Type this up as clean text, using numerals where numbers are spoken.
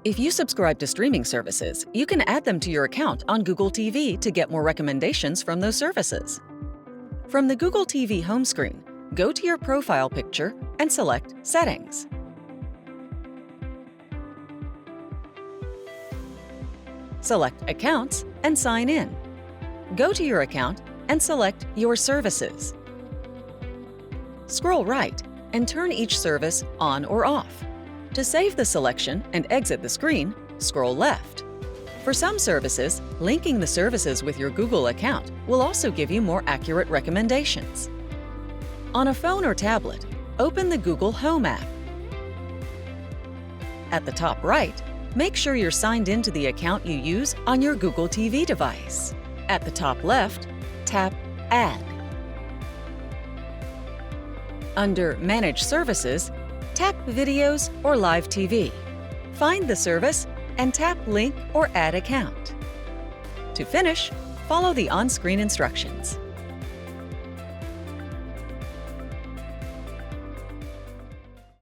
If you subscribe to streaming services, you can add them to your account on Google TV to get more recommendations from those services. From the Google TV home screen, go to your profile picture and select Settings. Select Accounts and Sign In. Go to your account and select Your Services. Scroll right and turn each service on or off. To save the selection and exit the screen, scroll left. For some services, linking the services with your Google account will also give you more accurate recommendations. On a phone or tablet, open the Google Home app. At the top right, make sure you're signed into the account you use on your Google TV device. At the top left, tap Add. Under Manage Services, tap Videos or Live TV. Find the service and tap Link or Add Account. To finish, follow the on-screen instructions.